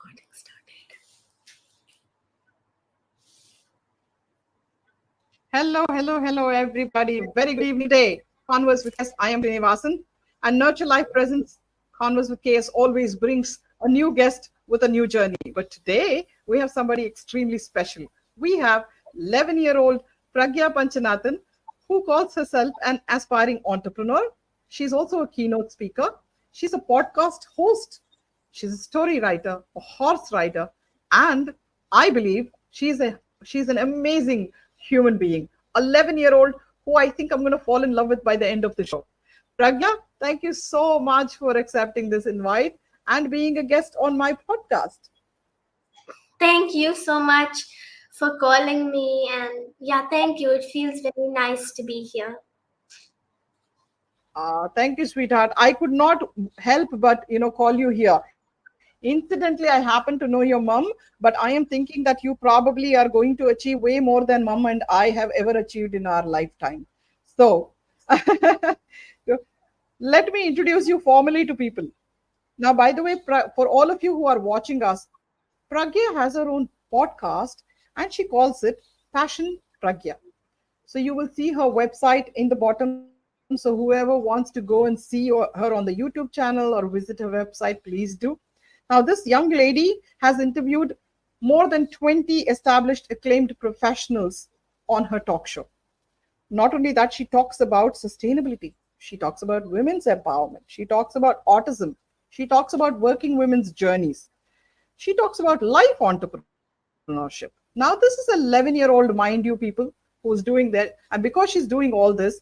Recording started. Hello, everybody. Very good evening today. Converse with KS. I am Srinivasan. And Nurturelife presents Converse with KS always brings a new guest with a new journey. But today, we have somebody extremely special. We have 11-year-old Pragya Panchanathan, who calls herself an aspiring entrepreneur. She's also a keynote speaker. She's a podcast host. She's a story writer, a horse rider, and I believe she's an amazing human being. 11-year-old who I think I'm going to fall in love with by the end of the show. Pragya, thank you so much for accepting this invite and being a guest on my podcast. Thank you so much for calling me. And yeah, thank you. It feels very nice to be here. Thank you, sweetheart. I could not help but call you here. Incidentally, I happen to know your mom, but I am thinking that you probably are going to achieve way more than mom and I have ever achieved in our lifetime. So, let me introduce you formally to people. Now, by the way, for all of you who are watching us, Pragya has her own podcast and she calls it Passion Pragya. So you will see her website in the bottom. So whoever wants to go and see her on the YouTube channel or visit her website, please do. Now, this young lady has interviewed more than 20 established, acclaimed professionals on her talk show. Not only that, she talks about sustainability, she talks about women's empowerment, she talks about autism, she talks about working women's journeys, she talks about life entrepreneurship. Now, this is an 11-year-old, mind you, people, who's doing that. And because she's doing all this,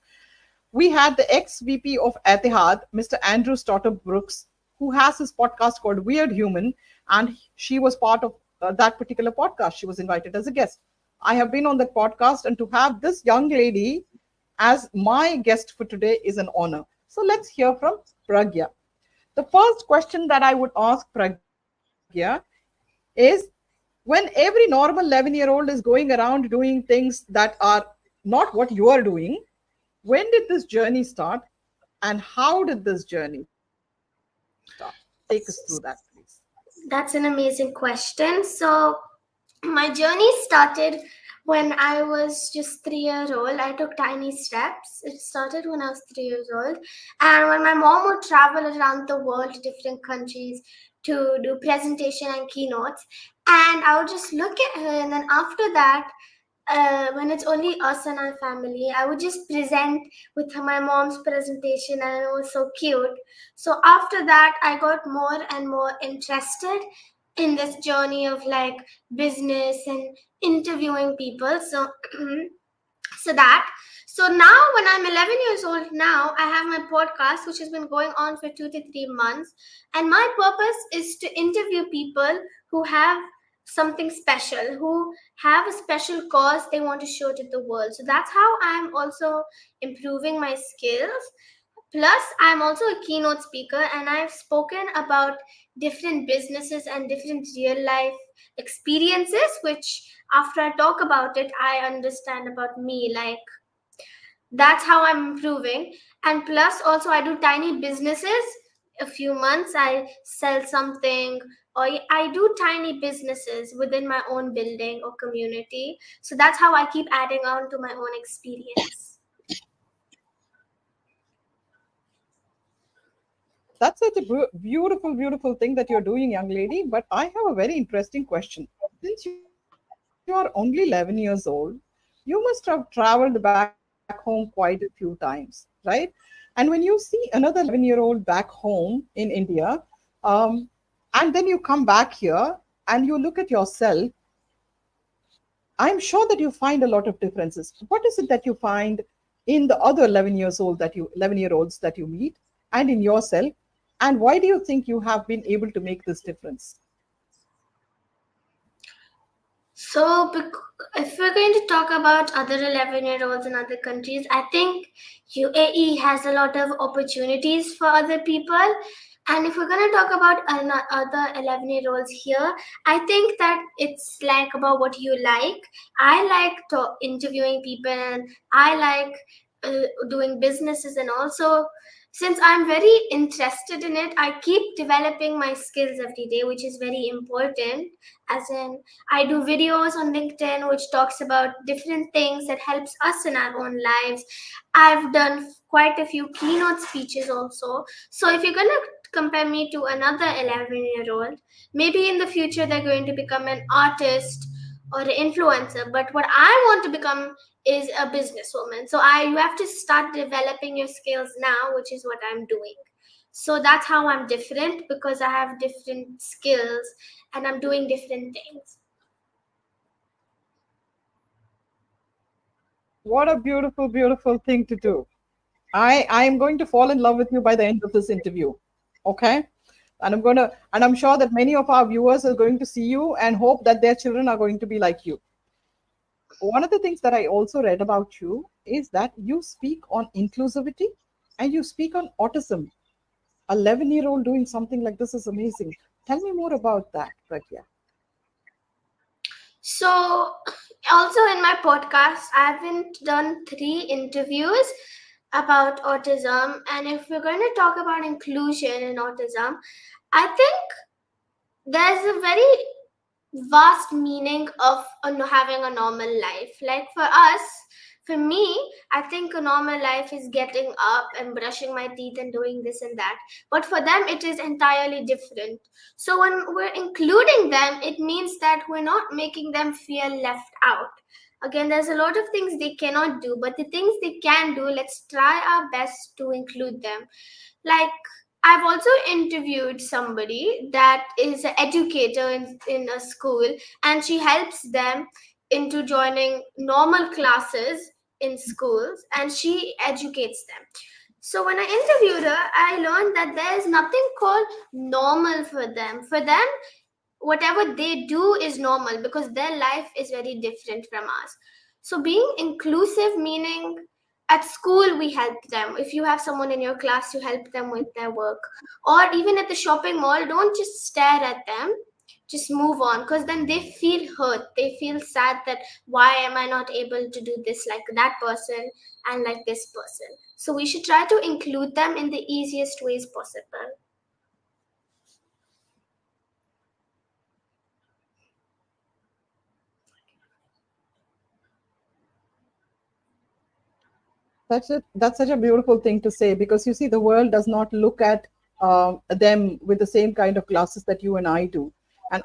we had the ex-VP of Etihad, Mr. Andrew Stotter Brooks, who has his podcast called Weird Human, and she was part of that particular podcast. She was invited as a guest. I have been on the podcast, and to have this young lady as my guest for today is an honor. So let's hear from Pragya. The first question that I would ask Pragya is, when every normal 11-year-old is going around doing things that are not what you are doing, when did this journey start and how did this journey start? Take us through that, please. That's an amazing question. So, my journey started when I was just 3 years old. I took tiny steps. It started when I was 3 years old. And when my mom would travel around the world to different countries to do presentation and keynotes, and I would just look at her, and then after that, when it's only us and our family, I would just present with my mom's presentation, and it was so cute. So after that, I got more and more interested in this journey of like business and interviewing people. So so that so now when I'm 11 years old now, I have my podcast which has been going on for 2 to 3 months, and my purpose is to interview people who have something special, who have a special cause they want to show to the world. So that's how I'm also improving my skills. Plus, I'm also a keynote speaker, and I've spoken about different businesses and different real life experiences, which after I talk about it, I understand about me. Like, that's how I'm improving. And plus, also, I do tiny businesses. A few months, I sell something, or I do tiny businesses within my own building or community. So that's how I keep adding on to my own experience. That's such a beautiful thing that you're doing, young lady. But I have a very interesting question. Since you are only 11 years old, you must have traveled back home quite a few times, right? And when you see another 11-year-old back home in India, and then you come back here and you look at yourself, I'm sure that you find a lot of differences. What is it that you find in the other 11-year-olds that you meet and in yourself? And why do you think you have been able to make this difference? So, if we're going to talk about other 11-year-olds in other countries, I think UAE has a lot of opportunities for other people. And if we're going to talk about other 11-year-olds here, I think that it's like about what you like. I like interviewing people, and I like doing businesses, and also since I'm very interested in it, I keep developing my skills every day, which is very important. As in, I do videos on LinkedIn which talks about different things that helps us in our own lives. I've done quite a few keynote speeches also. So if you're gonna compare me to another 11-year-old, maybe in the future they're going to become an artist or an influencer. But what I want to become is a businesswoman. So you have to start developing your skills now, which is what I'm doing. So that's how I'm different, because I have different skills and I'm doing different things. What a beautiful, beautiful thing to do. I am going to fall in love with you by the end of this interview. Okay? And I'm sure that many of our viewers are going to see you and hope that their children are going to be like you. One of the things that I also read about you is that you speak on inclusivity and you speak on autism. 11-year-old doing something like this is amazing. Tell me more about that, Pragya. So, also in my podcast, I haven't done 3 interviews about autism. And if we're going to talk about inclusion in autism, I think there's a very vast meaning of having a normal life. Like for us, for me, I think a normal life is getting up and brushing my teeth and doing this and that. But for them, it is entirely different. So when we're including them, it means that we're not making them feel left out. Again, there's a lot of things they cannot do, but the things they can do, let's try our best to include them. Like, I've also interviewed somebody that is an educator in a school, and she helps them into joining normal classes in schools, and she educates them. So when I interviewed her, I learned that there is nothing called normal for them. For them, whatever they do is normal because their life is very different from us. So being inclusive, meaning at school we help them. If you have someone in your class, you help them with their work. Or even at the shopping mall, don't just stare at them, just move on, because then they feel hurt, they feel sad that why am I not able to do this like that person and like this person. So we should try to include them in the easiest ways possible. That's such a beautiful thing to say, because you see, the world does not look at them with the same kind of glasses that you and I do. And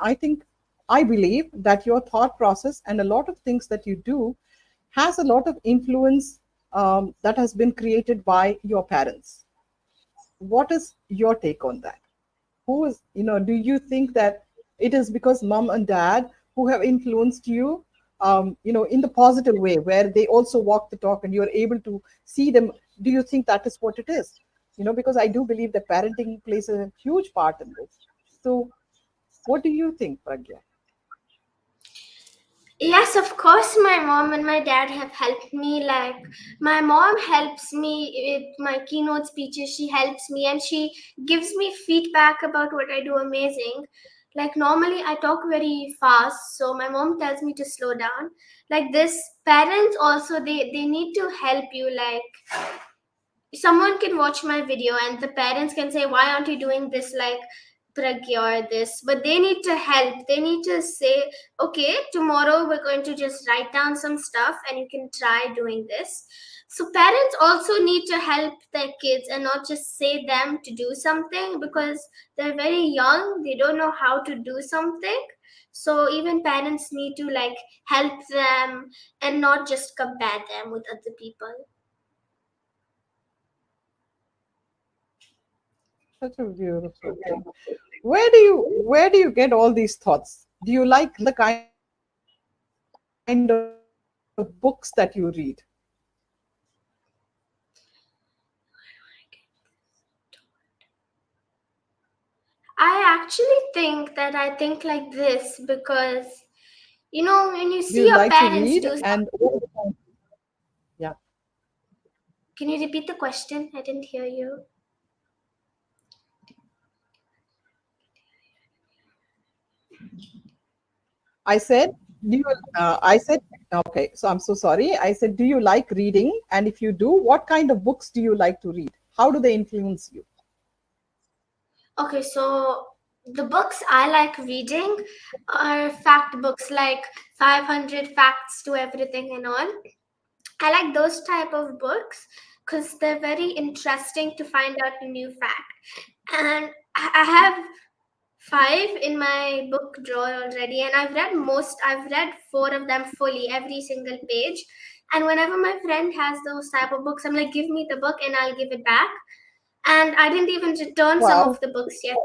I believe that your thought process and a lot of things that you do has a lot of influence that has been created by your parents. What is your take on that? Who is, do you think that it is because mom and dad who have influenced you, in the positive way, where they also walk the talk and you're able to see them? Do you think that is what it is? Because I do believe that parenting plays a huge part in this. So what do you think, Pragya? Yes, of course, my mom and my dad have helped me. Like, my mom helps me with my keynote speeches. She helps me and she gives me feedback about what I do amazing. Like, normally I talk very fast, so my mom tells me to slow down. Like this, parents also, they need to help you. Like, someone can watch my video and the parents can say, why aren't you doing this like Pragya or this? But they need to help. They need to say, okay, tomorrow we're going to just write down some stuff and you can try doing this. So parents also need to help their kids and not just say them to do something, because they're very young, they don't know how to do something. So even parents need to like help them and not just compare them with other people. Such a beautiful thing. Where do you get all these thoughts? Do you like the kind of books that you read? I actually think that I think like this because, when you Do you see your like to parents read? do. And over the time, yeah, Can you repeat the question? I didn't hear you. I said, do you? I said, okay. So I'm so sorry. I said, do you like reading? And if you do, what kind of books do you like to read? How do they influence you? Okay, so the books I like reading are fact books like 500 facts to everything and all. I like those type of books because they're very interesting to find out a new fact. And I have five in my book drawer already, and I've read four of them fully, every single page. And whenever my friend has those type of books, I'm like, give me the book and I'll give it back. And I didn't even return some of Wow. the books yet.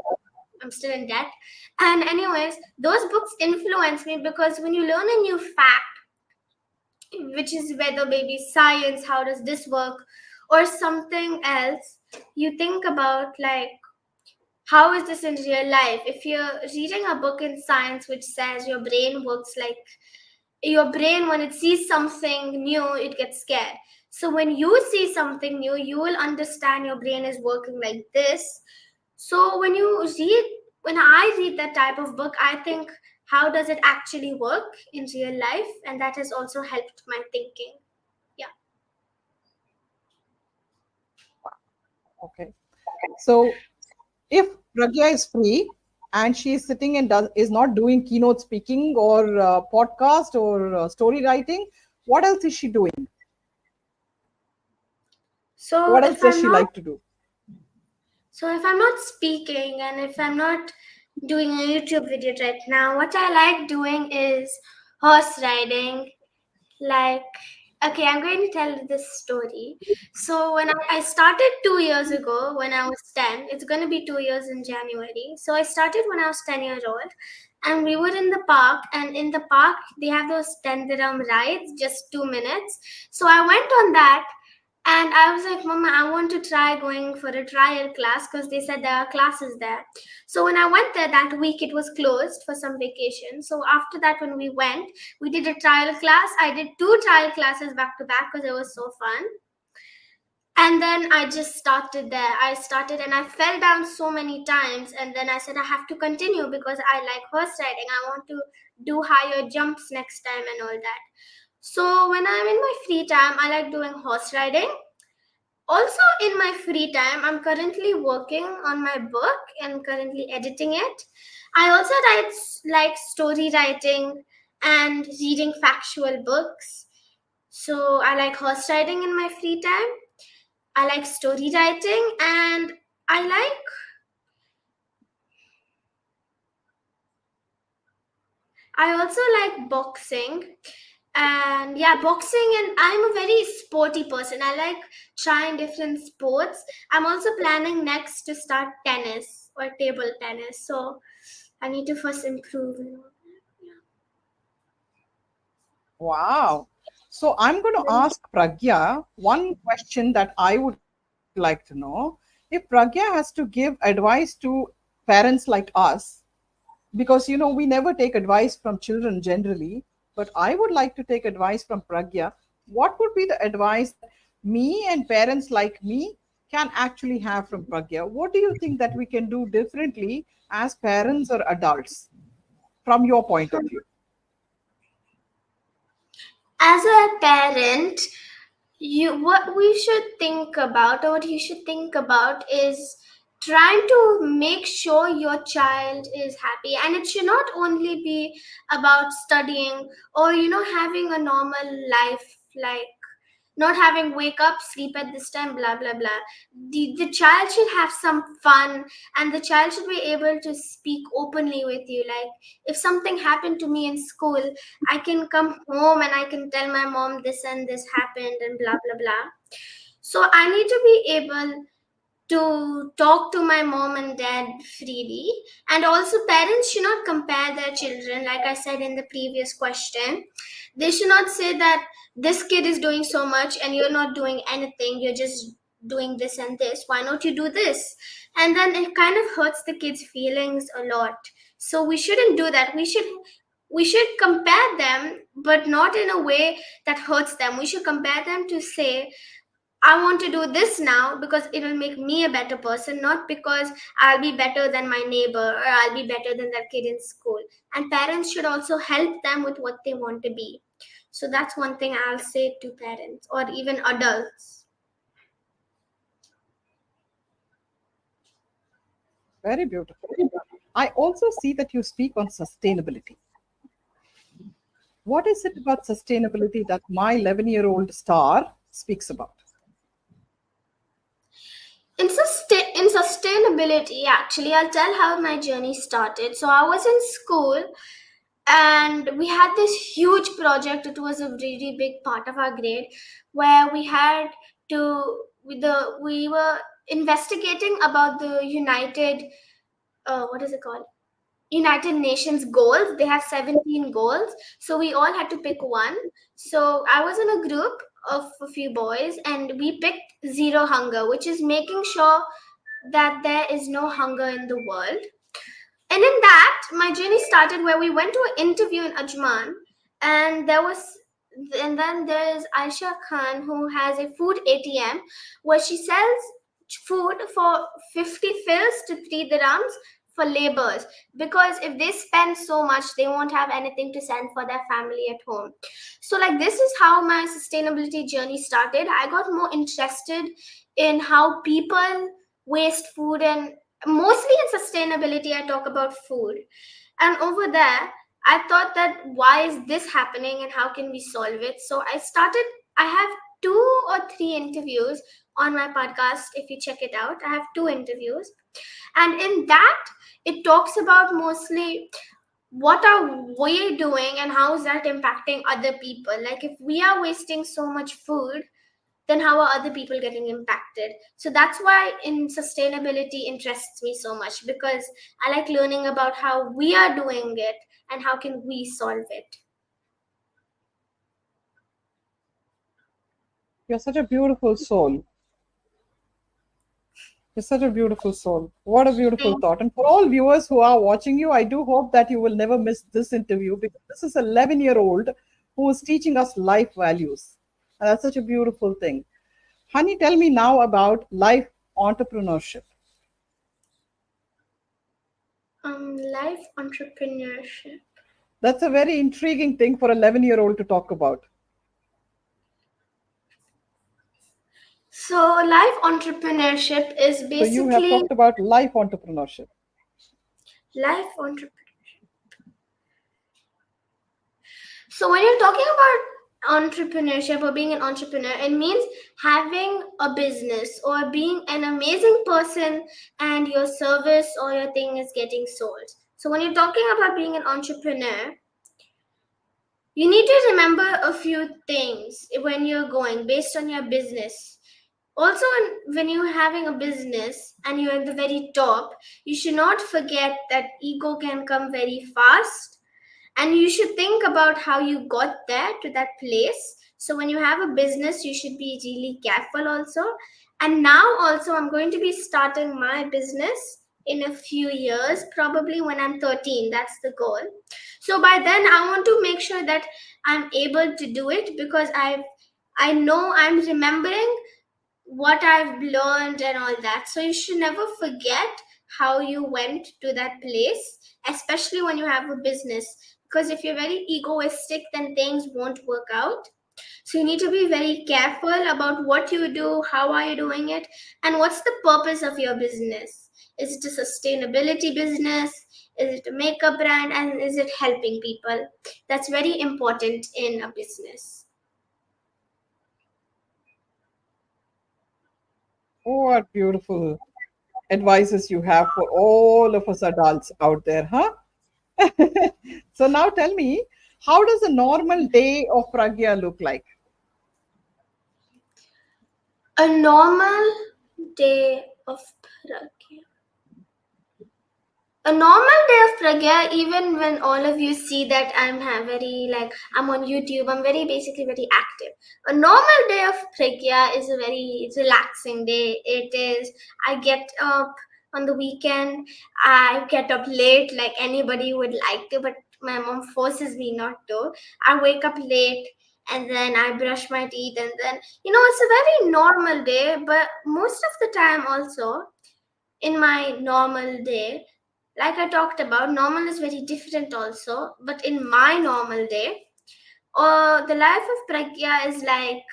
I'm still in debt. And anyways, those books influence me because when you learn a new fact, which is whether maybe science, how does this work, or something else, you think about like, how is this in real life? If you're reading a book in science which says your brain works like, your brain, when it sees something new, it gets scared. So when you see something new, you will understand your brain is working like this. So when I read that type of book, I think, how does it actually work in real life? And that has also helped my thinking. Yeah. Okay. So if Pragya is free and she is sitting and is not doing keynote speaking or podcast or story writing, what else is she doing? So What else if does I'm she not like to do? so if I'm not speaking and if I'm not doing a YouTube video right now, what I like doing is horse riding. Like, okay, I'm going to tell this story. So when I started 2 years ago, when I was 10, it's going to be 2 years in January. So I started when I was 10 years old, and we were in the park, and in the park they have those 10 dirham rides, just 2 minutes. So I went on that, and I was like, Mama, I want to try going for a trial class because they said there are classes there. So when I went there that week, it was closed for some vacation. So after that, when we went, we did a trial class. I did two trial classes back to back because it was so fun. And then I just started there. I started and I fell down so many times. And then I said, I have to continue because I like horse riding. I want to do higher jumps next time and all that. So when I'm in my free time, I like doing horse riding. Also, in my free time, I'm currently working on my book and currently editing it. I also like story writing and reading factual books. So I like horse riding in my free time. I like story writing, and I like I also like boxing. And yeah, boxing, and I'm a very sporty person. I like trying different sports. I'm also planning next to start tennis or table tennis. So I need to first improve. Wow. So I'm going to ask Pragya one question that I would like to know. If Pragya has to give advice to parents like us, because we never take advice from children generally, but I would like to take advice from Pragya. What would be the advice that me and parents like me can actually have from Pragya? What do you think that we can do differently as parents or adults from your point of view? As a parent, what we should think about, or what you should think about, is trying to make sure your child is happy. And it should not only be about studying or having a normal life, like not having wake up, sleep at this time, blah blah blah. The child should have some fun, and the child should be able to speak openly with you. Like, if something happened to me in school, I can come home and I can tell my mom this and this happened and blah blah blah. So I need to be able to talk to my mom and dad freely. And also, parents should not compare their children. Like I said in the previous question, they should not say that this kid is doing so much and you're not doing anything, you're just doing this and this, why not you do this? And then it kind of hurts the kids feelings a lot. So we shouldn't do that. We should compare them, but not in a way that hurts them. We should compare them to say, I want to do this now because it will make me a better person, not because I'll be better than my neighbor or I'll be better than that kid in school. And parents should also help them with what they want to be. So that's one thing I'll say to parents or even adults. Very beautiful. I also see that you speak on sustainability. What is it about sustainability that my 11-year-old star speaks about? In sustainability, actually, I'll tell how my journey started. So I was in school and we had this huge project. It was a really big part of our grade where we had to we were investigating about the what is it called, United Nations goals. They have 17 goals, so we all had to pick one. So I was in a group of a few boys and we picked zero hunger, which is making sure that there is no hunger in the world. And in that, my journey started where we went to an interview in Ajman, and and then there's Aisha Khan who has a food ATM where she sells food for 50 fils to 3 dirhams for laborers, because if they spend so much they won't have anything to send for their family at home. So like this is how my sustainability journey started. I got more interested in how people waste food, and mostly in sustainability I talk about food. And over there I thought that why is this happening and how can we solve it. So I have 2 or 3 interviews on my podcast. If you check it out, I have 2 interviews, and in that it talks about mostly what are we doing and how is that impacting other people. Like if we are wasting so much food, then how are other people getting impacted. So that's why in sustainability interests me so much, because I like learning about how we are doing it and how can we solve it. You're such a beautiful soul. You're such a beautiful soul. What a beautiful thought. And for all viewers who are watching you, I do hope that you will never miss this interview, because this is an 11-year-old who is teaching us life values. And that's such a beautiful thing. Honey, tell me now about life entrepreneurship. Life entrepreneurship. That's a very intriguing thing for an 11-year-old to talk about. So life entrepreneurship is So you have basically talked about life entrepreneurship. life entrepreneurship. So when you're talking about entrepreneurship or being an entrepreneur, it means having a business or being an amazing person and your service or your thing is getting sold. So when you're talking about being an entrepreneur, you need to remember a few things when you're going based on your business. Also, when you're having a business and you're at the very top, you should not forget that ego can come very fast, and you should think about how you got there to that place. So when you have a business you should be really careful also. And now also I'm going to be starting my business in a few years, probably when I'm 13. That's the goal. So by then I want to make sure that I'm able to do it, because I know I'm remembering what I've learned and all that. So you should never forget how you went to that place, especially when you have a business. Because if you're very egoistic, then things won't work out. So you need to be very careful about what you do, how are you doing it, and what's the purpose of your business. Is it a sustainability business? Is it a makeup brand? And is it helping people? That's very important in a business. Oh, what beautiful advices you have for all of us adults out there, huh? So now tell me, how does a normal day of Pragya look like? A normal day of Pragya. A normal day of Pragya, even when all of you see that very like I'm on YouTube, I'm very basically very active. A normal day of Pragya is a very relaxing day. It is, I get up on the weekend, I get up late like anybody would like to, but my mom forces me not to. I wake up late and then I brush my teeth, and then it's a very normal day. But most of the time also in my normal day, like I talked about, normal is very different also. But in my normal day, the life of Pragya is like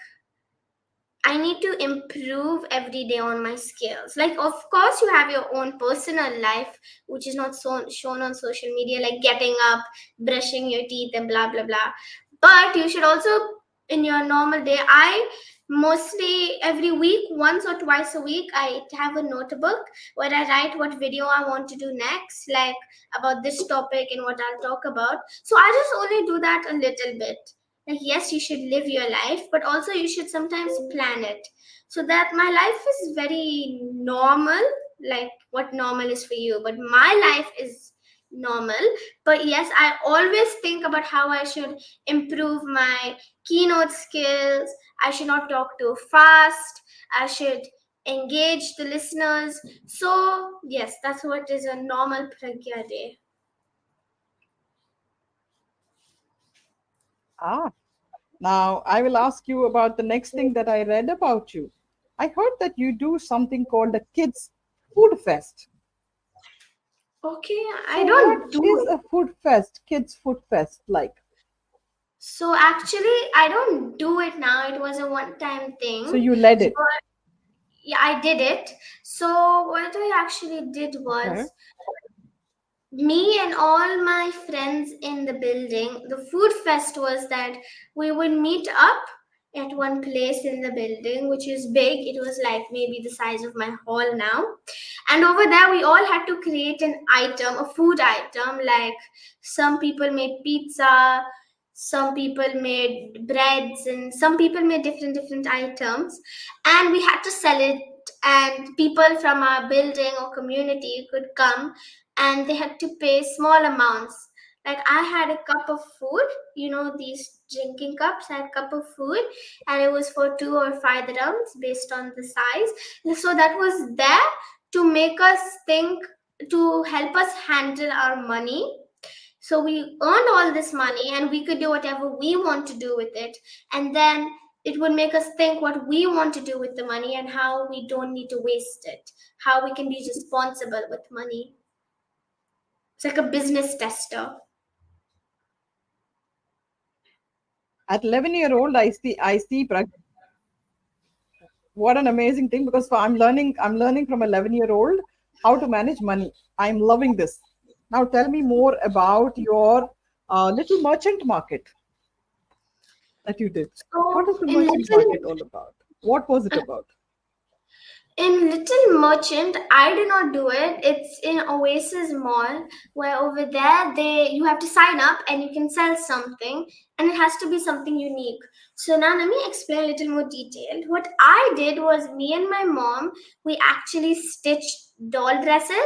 I need to improve every day on my skills. Like, of course, you have your own personal life, which is not shown on social media, like getting up, brushing your teeth, and blah, blah, blah. But you should also, in your normal day, I mostly every week, once or twice a week, I have a notebook where I write what video I want to do next, like about this topic and what I'll talk about. So I just only do that a little bit. Like, yes, you should live your life, but also you should sometimes plan it, so that my life is very normal, like what normal is for you, but my life is normal. But yes, I always think about how I should improve my keynote skills. I should not talk too fast. I should engage the listeners. So yes, that's what is a normal Pragya day. Ah, now I will ask you about the next thing that I read about you. I heard that you do something called a kids food fest. Okay, I So what don't do is it. a food fest, kids food fest like? So actually, I don't do it now. It was a one-time So thing. you led So it. yeah, I did it. So what I actually did Okay. was, me and all my friends in the building, the food fest was that we would meet up at one place in the building, which is big. It was like maybe the size of my hall now. And over there, we all had to create an item, a food item. Like, some people made pizza, some people made breads, and some people made different items. And we had to sell it. And people from our building or community could come, and they had to pay small amounts. Like, I had a cup of food, these drinking cups. I had a cup of food, and it was for 2 or 5 dirhams based on the size. So that was there to make us think, to help us handle our money. So we earned all this money, and we could do whatever we want to do with it. And then it would make us think what we want to do with the money and how we don't need to waste it, how we can be responsible with money. It's like a business tester. At 11-year-old, I see what an amazing thing because I'm learning from 11-year-old how to manage money. I'm loving this. Now tell me more about your little merchant market that you did. What is So the in merchant Little market all about? What was it about? In Little Merchant, I do not do it. It's in Oasis Mall, where over there you have to sign up and you can sell something, and it has to be something unique. So now let me explain a little more detailed. What I did was, me and my mom, we actually stitched doll dresses,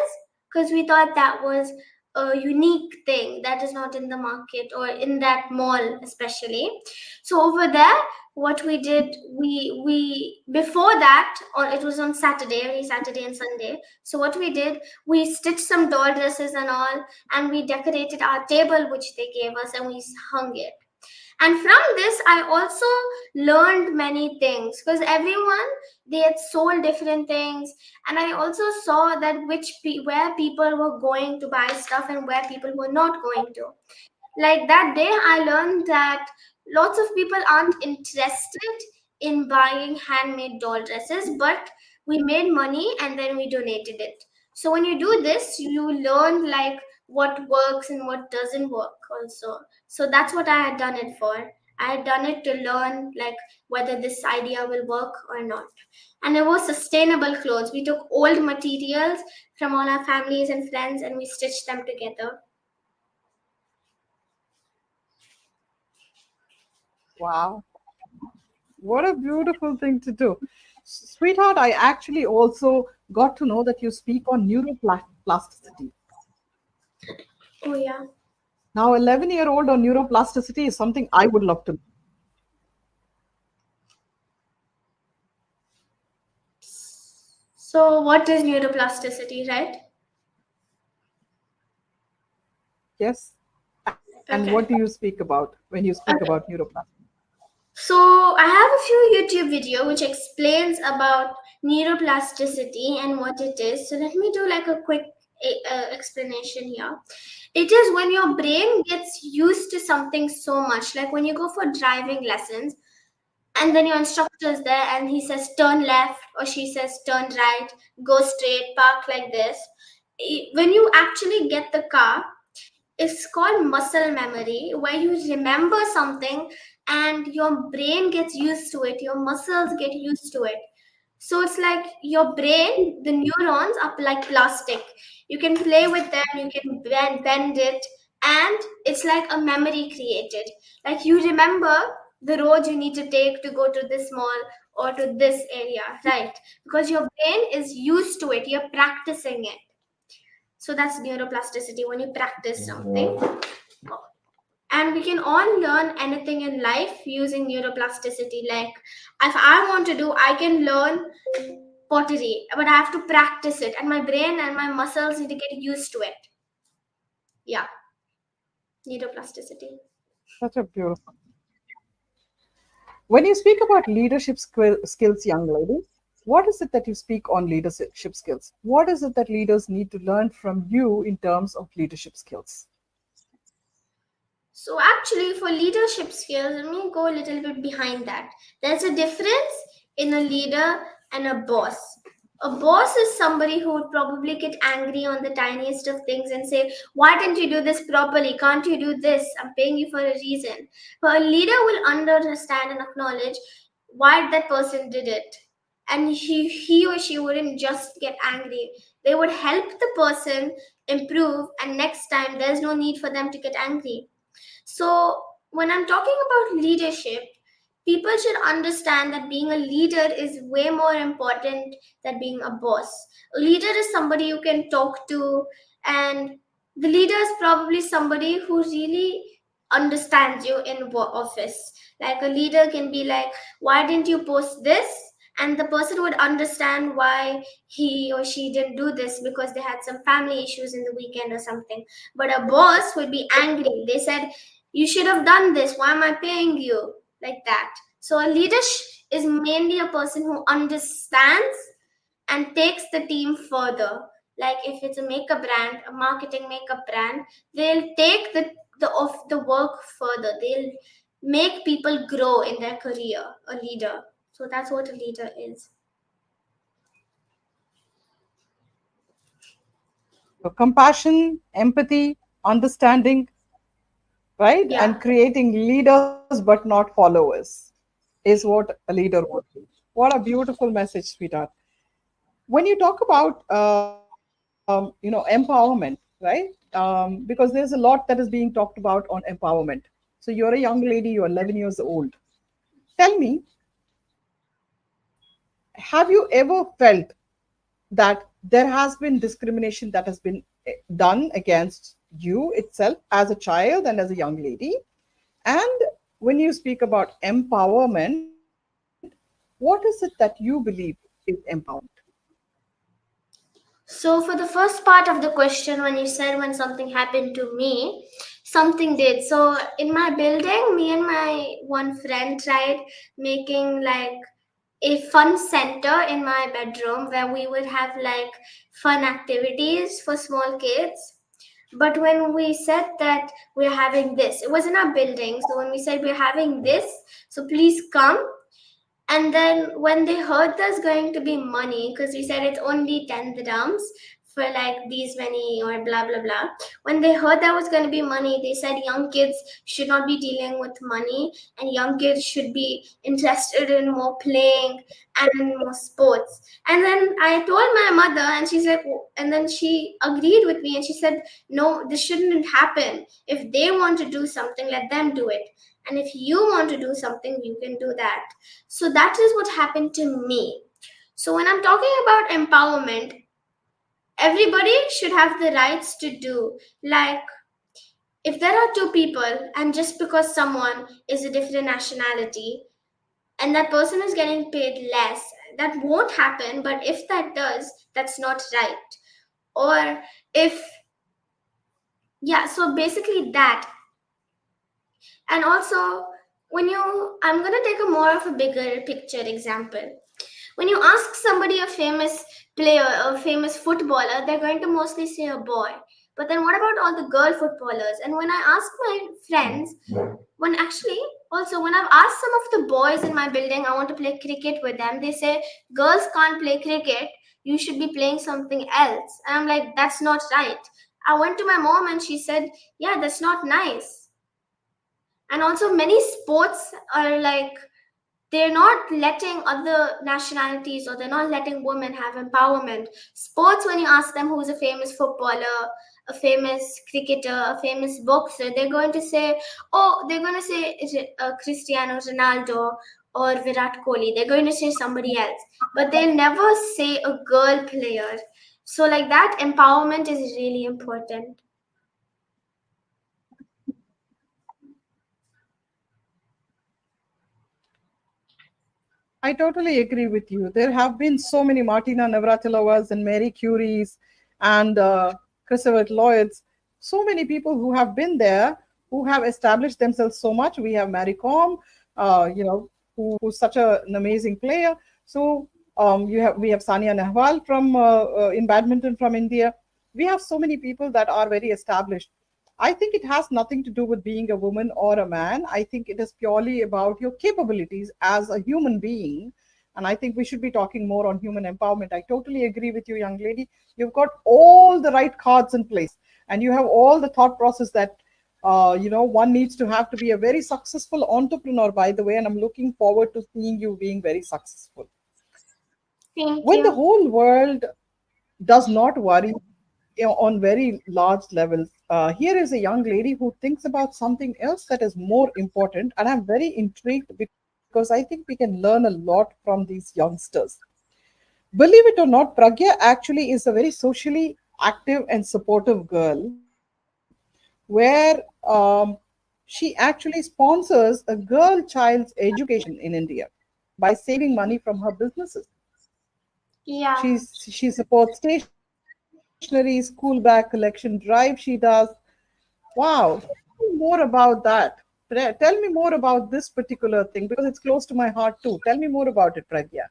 because we thought that was a unique thing that is not in the market or in that mall especially. So over there, what we did, we before that, or it was on Saturday, every Saturday and Sunday. So what we did, we stitched some doll dresses and all, and we decorated our table which they gave us, and we hung it. And from this, I also learned many things, because everyone, they had sold different things. And I also saw that where people were going to buy stuff and where people were not going to. Like, that day, I learned that lots of people aren't interested in buying handmade doll dresses, but we made money and then we donated it. So when you do this, you learn like what works and what doesn't work also. So that's what I had done it for. I had done it to learn like whether this idea will work or not. And it was sustainable clothes. We took old materials from all our families and friends, and we stitched them together. Wow, what a beautiful thing to do. Sweetheart, I actually also got to know that you speak on neuroplasticity. Oh yeah. Now, 11-year-old on neuroplasticity is something I would love to. So, what is neuroplasticity, right? Yes. And what do Okay. you speak about when you speak about Okay. neuroplasticity? So, I have a few YouTube video which explains about neuroplasticity and what it is. So, let me do like a quick explanation here. It is when your brain gets used to something so much, like when you go for driving lessons. and then your instructor is there and he says turn left or she says turn right, go straight, park like this. When you actually get the car, it's called muscle memory, where you remember something and your brain gets used to it, your muscles get used to it. So it's like your brain, the neurons are like plastic. You can play with them, you can bend it, and it's like a memory created. Like you remember the road you need to take to go to this mall or to this area, right? Because your brain is used to it, you're practicing it. So that's neuroplasticity when you practice something. And we can all learn anything in life using neuroplasticity. Like if I want to do, I can learn pottery, but I have to practice it, and my brain and my muscles need to get used to it. Yeah, neuroplasticity. Such a beautiful. When you speak about leadership skills, young lady, what is it that you speak on leadership skills? What is it that leaders need to learn from you in terms of leadership skills? So actually, for leadership skills, let me go a little bit behind that. There's a difference in a leader and a boss. A boss is somebody who would probably get angry on the tiniest of things and say, why didn't you do this properly? Can't you do this? I'm paying you for a reason. But a leader will understand and acknowledge why that person did it. And he or she wouldn't just get angry. They would help the person improve, and next time there's no need for them to get angry. So, when I'm talking about leadership, people should understand that being a leader is way more important than being a boss. A leader is somebody you can talk to, and the leader is probably somebody who really understands you in office. Like a leader can be like, why didn't you post this? And the person would understand why he or she didn't do this because they had some family issues in the weekend or something. But a boss would be angry. They said, you should have done this. Why am I paying you? Like that. So a leader is mainly a person who understands and takes the team further. Like if it's a makeup brand, a marketing makeup brand, they'll take the work further. They'll make people grow in their career. A leader. So that's what a leader is. So compassion, empathy, understanding, right? Yeah. And creating leaders but not followers is what a leader would do. What a beautiful message, sweetheart. When you talk about empowerment, right? Because there's a lot that is being talked about on empowerment. So you're a young lady, you're 11 years old. Tell me, have you ever felt that there has been discrimination that has been done against you itself as a child and as a young lady? And when you speak about empowerment, what is it that you believe is empowerment? So for the first part of the question, when you said when something happened to me, something did. So in my building, me and my one friend tried making like a fun center in my bedroom where we would have like fun activities for small kids. But when we said that we're having this, it was in our building. So when we said we're having this, so please come, and then when they heard there's going to be money, because we said it's only 10 dirhams for like these many or blah blah blah. When they heard there was going to be money, they said young kids should not be dealing with money, and young kids should be interested in more playing and in more sports. And then I told my mother, and she's like, and then she agreed with me, and she said, no, this shouldn't happen. If they want to do something, let them do it. And if you want to do something, you can do that. So that is what happened to me. So when I'm talking about empowerment, everybody should have the rights to do. Like, if there are two people, and just because someone is a different nationality and that person is getting paid less, that won't happen. But if that does, that's not right. Or if, yeah, so basically that. And also, I'm going to take a more of a bigger picture example. When you ask somebody a famous player or famous footballer, they're going to mostly say a boy. But then what about all the girl footballers? And when I ask my friends, when actually also when I've asked some of the boys in my building, I want to play cricket with them, they say girls can't play cricket, you should be playing something else. And I'm like, that's not right. I went to my mom and she said, yeah, that's not nice. And also many sports are like, they're not letting other nationalities, or they're not letting women have empowerment. Sports, when you ask them who's a famous footballer, a famous cricketer, a famous boxer, they're going to say, oh, they're going to say Cristiano Ronaldo or Virat Kohli. They're going to say somebody else, but they'll never say a girl player. So like that empowerment is really important. I totally agree with you. There have been so many Martina Navratilovas and Mary Curies and Christopher Lloyds, so many people who have been there, who have established themselves so much. We have Mary Com, who's such an amazing player. So we have Sania Nehwal from in badminton from India. We have so many people that are very established. I think it has nothing to do with being a woman or a man. I think it is purely about your capabilities as a human being. And I think we should be talking more on human empowerment. I totally agree with you, young lady. You've got all the right cards in place, and you have all the thought process that one needs to have to be a very successful entrepreneur, by the way. And I'm looking forward to seeing you being very successful. Thank When the you. whole world does not worry, on very large levels. Here is a young lady who thinks about something else that is more important, and I'm very intrigued because I think we can learn a lot from these youngsters. Believe it or not, Pragya actually is a very socially active and supportive girl, where she actually sponsors a girl child's education in India by saving money from her businesses. Yeah. She supports stationery, school bag collection drive. She does. Wow. Tell me more about that. Tell me more about this particular thing because it's close to my heart too. Tell me more about it, Pragya.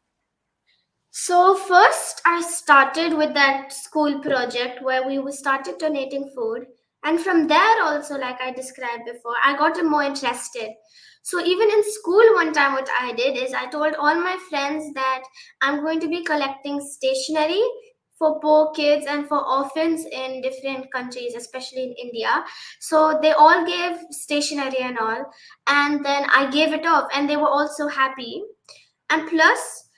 So first I started with that school project where we started donating food, and from there also, like I described before, I got more interested. So even in school one time what I did is I told all my friends that I'm going to be collecting stationery for poor kids and for orphans in different countries, especially in India. So they all gave stationery and all, and then I gave it off and they were also happy. And plus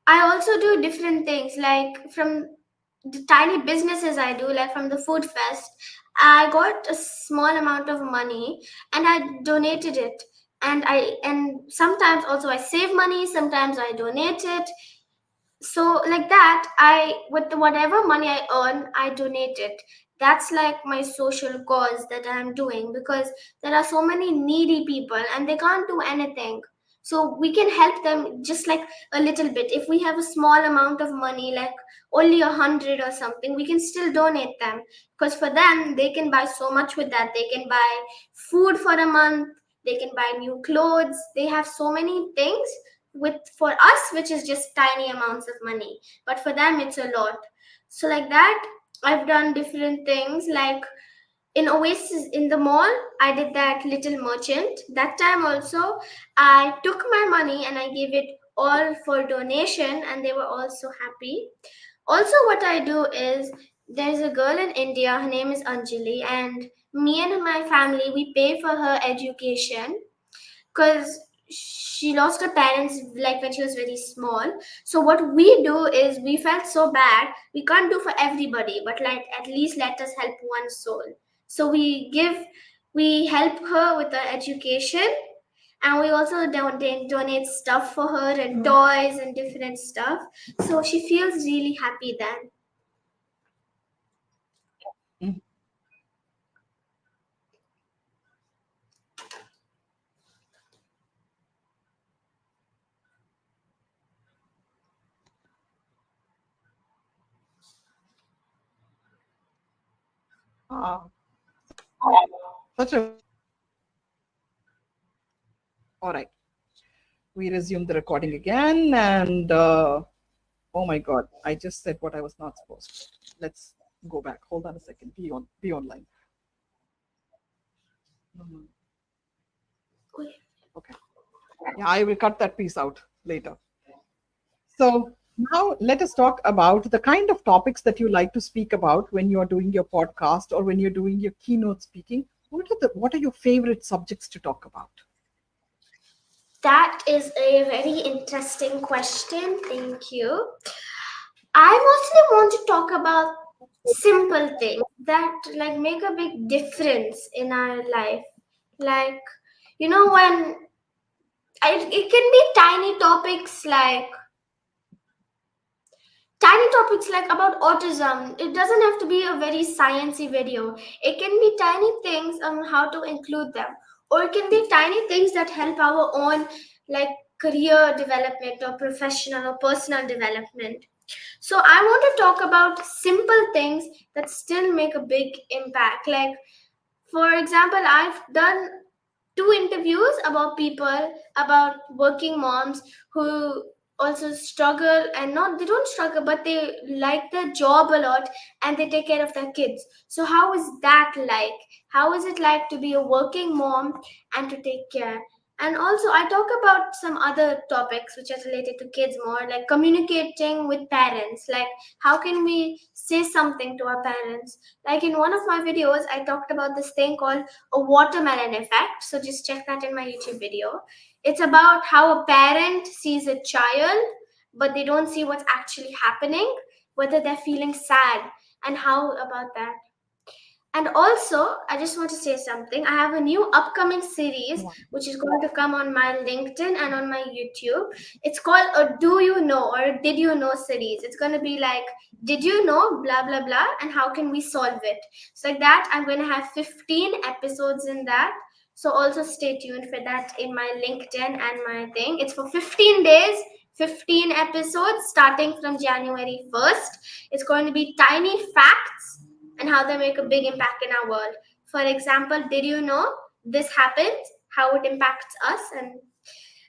I also do different things, like from the tiny businesses I do, like from the food fest. I got a small amount of money and I donated it. And sometimes also I save money, sometimes I donate it. So like that, I with whatever money I earn, I donate it. That's like my social cause that I'm doing, because there are so many needy people and they can't do anything. So we can help them just like a little bit. If we have a small amount of money, like only 100 or something, we can still donate them, because for them they can buy so much with that. They can buy food for a month, they can buy new clothes, they have so many things with for us which is just tiny amounts of money, but for them it's a lot. So like that, I've done different things, like in Oasis in the mall, I did that little merchant. That time also, I took my money and I gave it all for donation, and they were also happy. Also, what I do is there's a girl in India, her name is Anjali, and me and my family we pay for her education because she lost her parents like when she was very small. So what we do is we felt so bad, we can't do for everybody, but like at least let us help one soul. So we help her with her education, and we also donate stuff for her and toys and different stuff, so she feels really happy then. Mhm. Ah, such a all right. We resume the recording again, and oh my God, I just said what I was not supposed to. Let's Go back. Hold on a second. Be online. Mhm. Okay. Yeah, I will cut that piece out later. So now let us talk about the kind of topics that you like to speak about when you are doing your podcast or when you're doing your keynote speaking. What are your favorite subjects to talk about? That is a very interesting question. Thank you. I mostly want to talk about simple things that like make a big difference in our life. Like, when it can be tiny topics like about autism. It doesn't have to be a very sciencey video. It can be tiny things on how to include them, or it can be tiny things that help our own like career development or professional or personal development. So I want to talk about simple things that still make a big impact. Like, for example, I've done two interviews about people, about working moms who also struggle, and not they don't struggle, but they like their job a lot and they take care of their kids. So how is that like? How is it like to be a working mom and to take care? And also I talk about some other topics which are related to kids more, like communicating with parents. Like, how can we say something to our parents? Like, in one of my videos I talked about this thing called a watermelon effect. So just check that in my YouTube video. It's about how a parent sees a child, but they don't see what's actually happening, whether they're feeling sad, and how about that. And also, I just want to say something. I have a new upcoming series which is going to come on my LinkedIn and on my YouTube. It's called a Do You Know or Did You Know series. It's going to be like, did you know, blah, blah, blah, and how can we solve it? So, like that, I'm going to have 15 episodes in that. So, also stay tuned for that in my LinkedIn and my thing. It's for 15 days. 15 episodes starting from January 1st. It's going to be tiny facts and how they make a big impact in our world. For example, did you know this happens? How it impacts us, and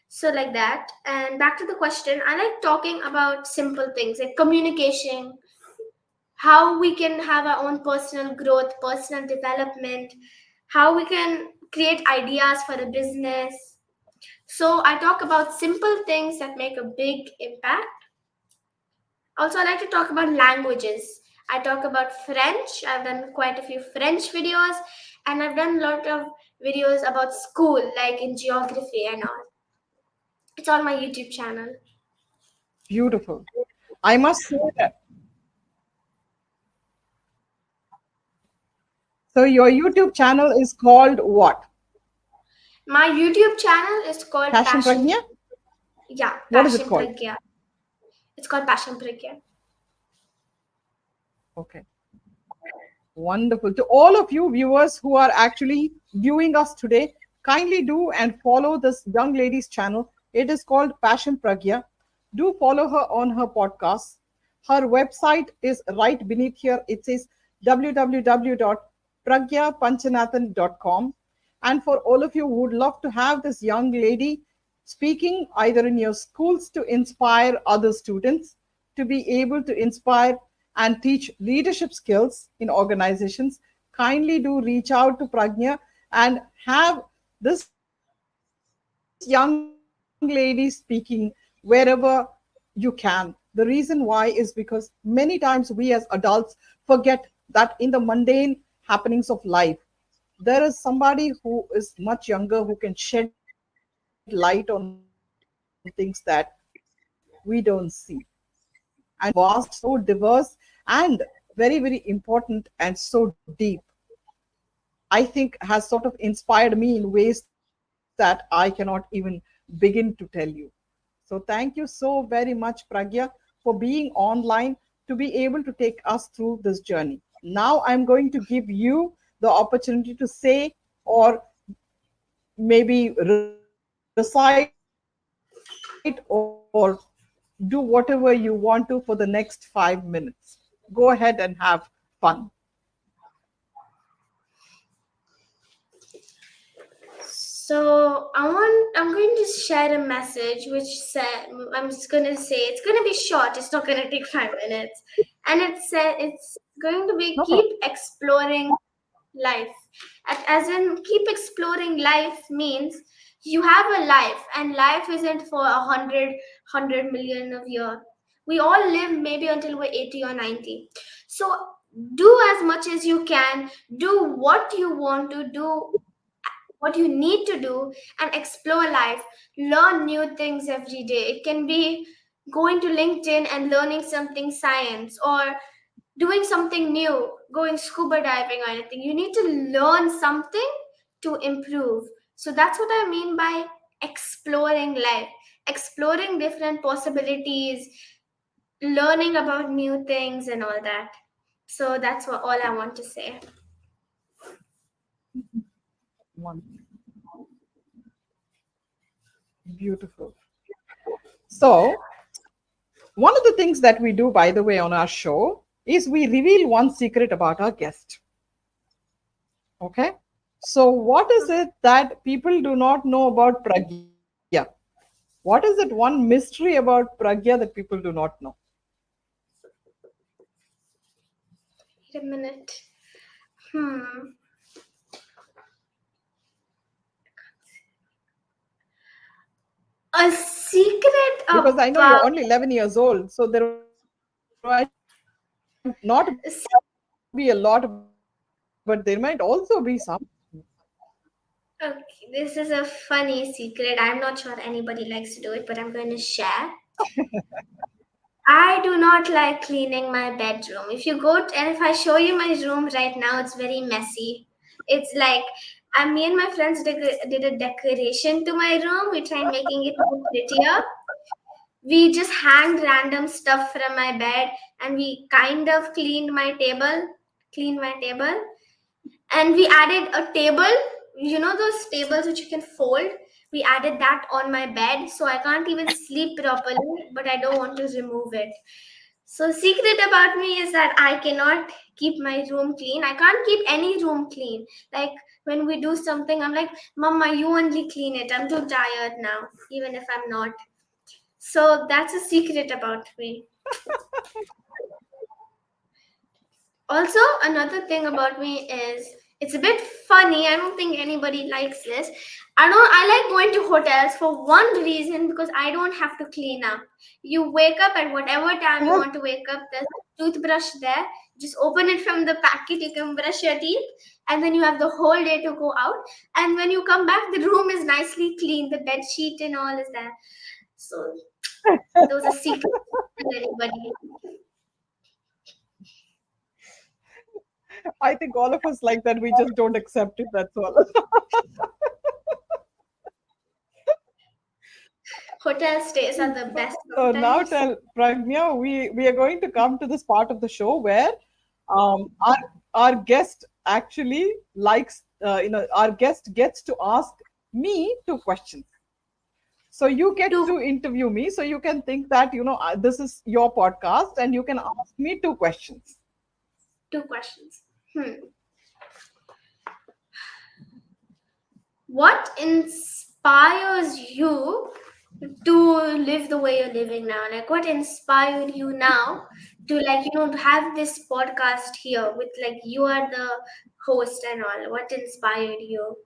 so like that. And back to the question, I like talking about simple things like communication, how we can have our own personal growth, personal development, how we can create ideas for a business. So I talk about simple things that make a big impact. Also, I like to talk about languages. I talk about French. I've done quite a few French videos, and I've done a lot of videos about school, like in geography and all. It's on my YouTube channel. Beautiful. I must say that. So your YouTube channel is called what? My YouTube channel is called Passion Passion. Pragya? Yeah, What is it Passion called? Pragya. It's called Passion Pragya. Okay. Wonderful. To all of you viewers who are actually viewing us today, kindly do and follow this young lady's channel. It is called Passion Pragya. Do follow her on her podcast. Her website is right beneath here. It says www.pragyapanchanathan.com. And for all of you who would love to have this young lady speaking either in your schools to inspire other students, to be able to inspire and teach leadership skills in organizations, kindly do reach out to Pragya and have this young lady speaking wherever you can. The reason why is because many times we as adults forget that in the mundane happenings of life, there is somebody who is much younger who can shed light on things that we don't see. And her knowledge is so vast, so diverse, and very, very important and so deep. I think has sort of inspired me in ways that I cannot even begin to tell you. So thank you so very much, Pragya, for being online to be able to take us through this journey. Now I'm going to give you the opportunity to say or maybe recite or do whatever you want to for the next 5 minutes. Go ahead and have fun. So I'm going to share a message which said, I'm just gonna say it's gonna be short. It's not gonna take 5 minutes, and it said it's going to be No keep problem. exploring life. As in, keep exploring life means you have a life, and life isn't for 100 million of years. We all live maybe until we're 80 or 90. So do as much as you can, do what you want to do, what you need to do, and explore life. Learn new things every day. It can be going to LinkedIn and learning something science, or doing something new, going scuba diving or anything. You need to learn something to improve. So that's what I mean by exploring life, exploring different possibilities, learning about new things and all that. So that's what all I want to say. One. Beautiful. So, one of the things that we do, by the way, on our show is we reveal one secret about our guest. Okay. So, what is it that people do not know about Pragya? What is it one mystery about Pragya that people do not know? Wait a minute. Hmm. A secret Because I know you're about only 11 years old, so there might not be a lot, but there might also be some. Okay, this is a funny secret. I'm not sure anybody likes to do it, but I'm going to share. I do not like cleaning my bedroom. If you go and if I show you my room right now, it's very messy. It's like me and my friends did a decoration to my room. We tried making it more prettier. We just hanged random stuff from my bed, and we kind of cleaned my table, and we added a table, you know those tables which you can fold. We added that on my bed, so I can't even sleep properly, but I don't want to remove it. So secret about me is that I cannot keep my room clean. I can't keep any room clean. Like when we do something, I'm like, mama, you only clean it, I'm too tired now, even if I'm not. So that's a secret about me. Also, another thing about me is it's a bit funny. I don't think anybody likes this. I like going to hotels for one reason, because I don't have to clean up. You wake up at whatever time you want to wake up. There's a toothbrush there. Just open it from the packet. You can brush your teeth, and then you have the whole day to go out. And when you come back, the room is nicely clean. The bed sheet and all is there. So those are secrets to anybody. I think all of us like that. We just don't accept it. That's all. Hotel stays are the best So now sometimes. tell Pragya, we are going to come to this part of the show where our guest actually likes, our guest gets to ask me two questions. So you get Two to interview me. So you can think that, this is your podcast and you can ask me two questions. two questions. What inspires you to live the way you're living now? Like, what inspired you now to, like, have this podcast here with, like, you are the host and all? What inspired you?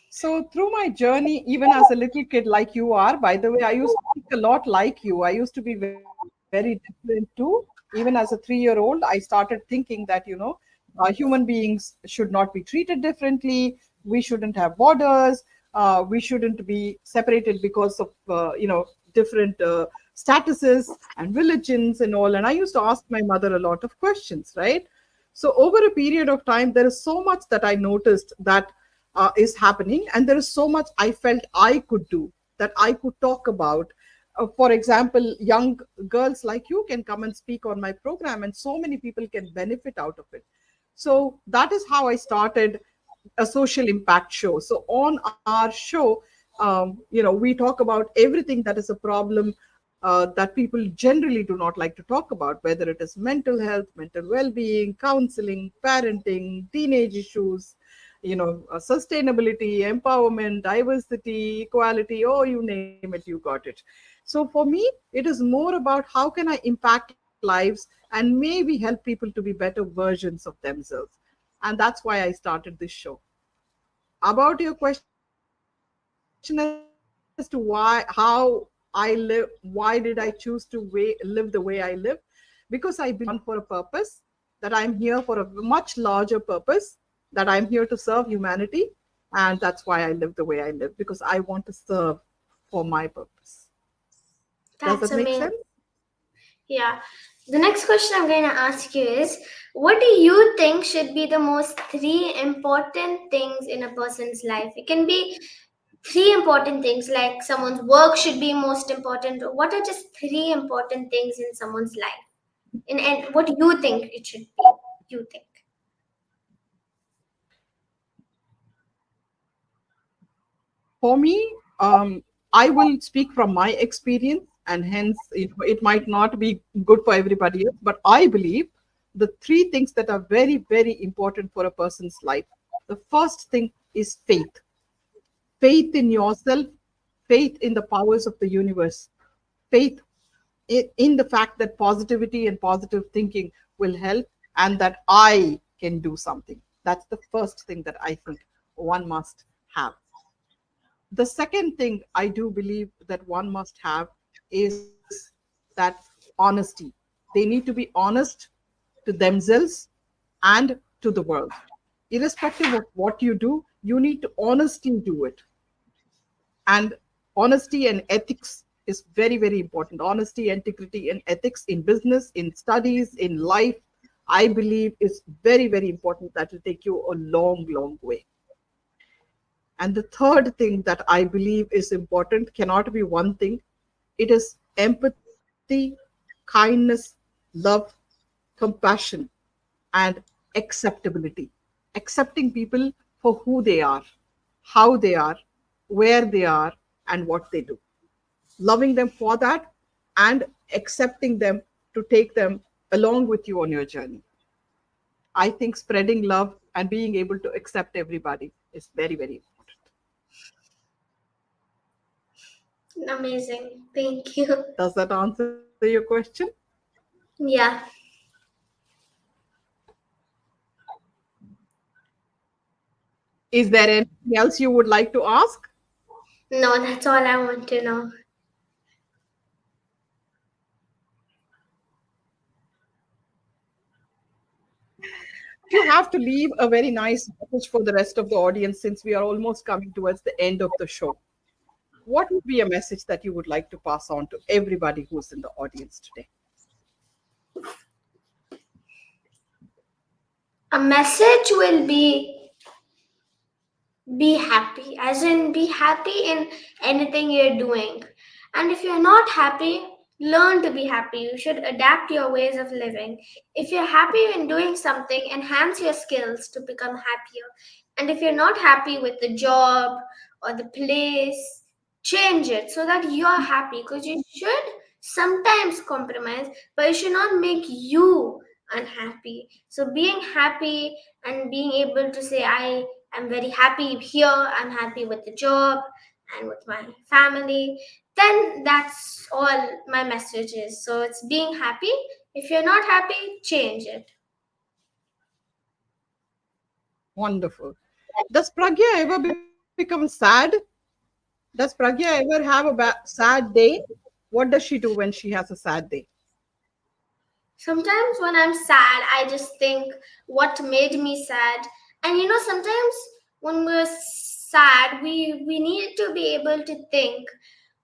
So through my journey, even as a little kid like you are, by the way, I used to think a lot like you. I used to be very different too. Even as a 3-year-old, I started thinking that, human beings should not be treated differently. We shouldn't have borders. We shouldn't be separated because of, different statuses and religions and all. And I used to ask my mother a lot of questions, right? So over a period of time, there is so much that I noticed that is happening, and there is so much I felt I could do, that I could talk about. For example, young girls like you can come and speak on my program, and so many people can benefit out of it. So that is how I started a social impact show. So on our show, we talk about everything that is a problem that people generally do not like to talk about, whether it is mental health, mental well-being, counseling, parenting, teenage issues, sustainability, empowerment, diversity, equality. Oh, you name it, you got it. So for me, it is more about how can I impact lives and maybe help people to be better versions of themselves. And that's why I started this show. About your question as to how I live, why did I choose to live the way I live? Because I believe that I'm born for a purpose, that I'm here for a much larger purpose, that I'm here to serve humanity. And that's why I live the way I live, because I want to serve for my purpose. Does That's that make amazing. sense? Yeah. The next question I'm going to ask you is, what do you think should be the most three important things in a person's life? It can be three important things, like someone's work should be most important. What are just three important things in someone's life? And what do you think it should be? You think? For me, I will speak from my experience, and hence it might not be good for everybody else. But I believe the three things that are very, very important for a person's life. The first thing is faith, faith in yourself, faith in the powers of the universe, faith in the fact that positivity and positive thinking will help, and that I can do something. That's the first thing that I think one must have. The second thing I do believe that one must have is that honesty. They need to be honest to themselves and to the world. Irrespective of what you do, you need to honestly do it. And honesty and ethics is very, very important. Honesty, integrity, and ethics in business, in studies, in life, I believe is very, very important. That will take you a long, long way. And the third thing that I believe is important cannot be one thing. It is empathy, kindness, love, compassion, and acceptability. Accepting people for who they are, how they are, where they are, and what they do. Loving them for that, and accepting them to take them along with you on your journey. I think spreading love and being able to accept everybody is very, very important. Amazing. Thank you. Does that answer your question? Yeah. Is there anything else you would like to ask? No, that's all I want to know. If you have to leave a very nice message for the rest of the audience, since we are almost coming towards the end of the show, what would be a message that you would like to pass on to everybody who's in the audience today? A message will be happy, as in be happy in anything you're doing. And if you're not happy, learn to be happy. You should adapt your ways of living. If you're happy in doing something, enhance your skills to become happier. And if you're not happy with the job or the place, change it so that you're happy, because you should sometimes compromise, but it should not make you unhappy. So being happy and being able to say, I'm very happy here, I'm happy with the job and with my family, then that's all my message is. So it's being happy. If you're not happy, change it. Wonderful. Does Pragya ever become sad? Does Pragya ever have a sad day? What does she do when she has a sad day? Sometimes when I'm sad, I just think what made me sad. And sometimes when we're sad, we need to be able to think,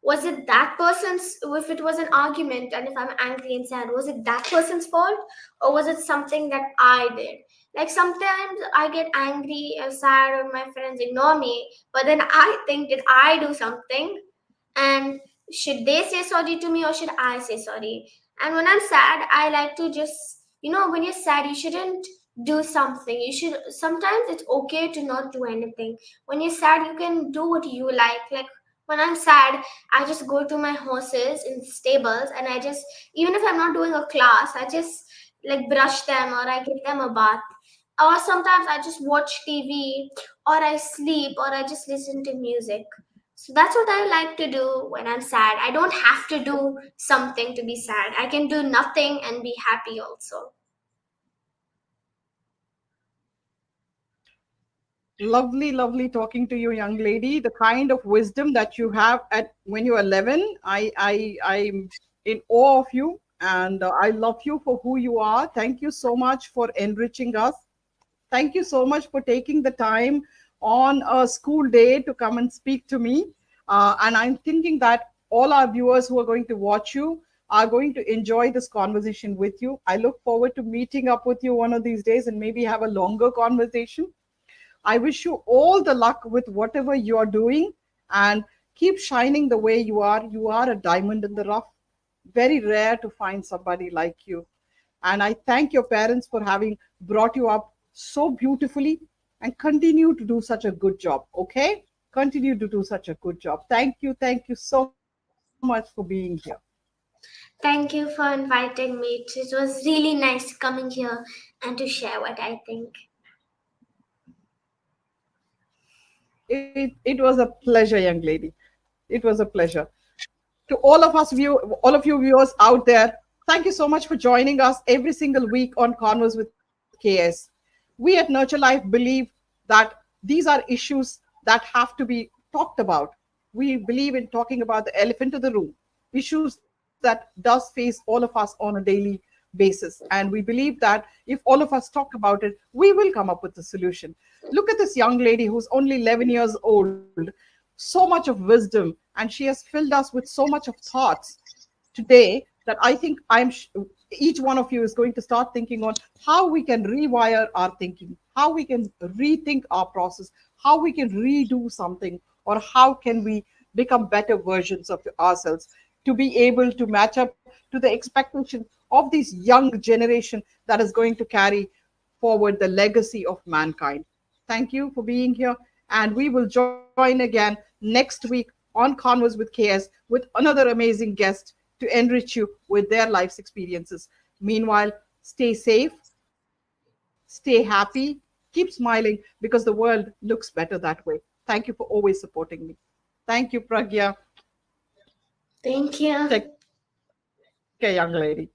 was it that person's, if it was an argument and if I'm angry and sad, was it that person's fault, or was it something that I did? Like sometimes I get angry or sad or my friends ignore me, but then I think, did I do something? And should they say sorry to me or should I say sorry? And when I'm sad, I like to just, when you're sad, you shouldn't do something. You should, sometimes it's okay to not do anything. When you're sad, you can do what you like. Like when I'm sad, I just go to my horses in stables and I just, even if I'm not doing a class, I just like brush them or I give them a bath. Or sometimes I just watch TV or I sleep or I just listen to music. So that's what I like to do when I'm sad. I don't have to do something to be sad. I can do nothing and be happy also. Lovely, lovely talking to you, young lady. The kind of wisdom that you have at when you're 11, I'm in awe of you, and I love you for who you are. Thank you so much for enriching us. Thank you so much for taking the time on a school day to come and speak to me. And I'm thinking that all our viewers who are going to watch you are going to enjoy this conversation with you. I look forward to meeting up with you one of these days and maybe have a longer conversation. I wish you all the luck with whatever you are doing, and keep shining the way you are. You are a diamond in the rough. Very rare to find somebody like you. And I thank your parents for having brought you up so beautifully, and continue to do such a good job. Okay? Continue to do such a good job. Thank you. Thank you so much for being here. Thank you for inviting me. It was really nice coming here and to share what I think. It was a pleasure, young lady. It was a pleasure. To all of us all of you viewers out there, thank you so much for joining us every single week on Converse with KS. We at Nurture Life believe that these are issues that have to be talked about. We believe in talking about the elephant in the room, issues that does face all of us on a daily basis. And we believe that if all of us talk about it, we will come up with a solution. Look at this young lady who's only 11 years old, so much of wisdom, and she has filled us with so much of thoughts today that I think each one of you is going to start thinking on how we can rewire our thinking, how we can rethink our process, how we can redo something, or how can we become better versions of ourselves to be able to match up to the expectation of this young generation that is going to carry forward the legacy of mankind. Thank you for being here, and we will join again next week on Converse with KS with another amazing guest to enrich you with their life's experiences. Meanwhile, stay safe, stay happy, keep smiling, because the world looks better that way. Thank you for always supporting me. Thank you, Pragya. Thank Take you. care, young lady.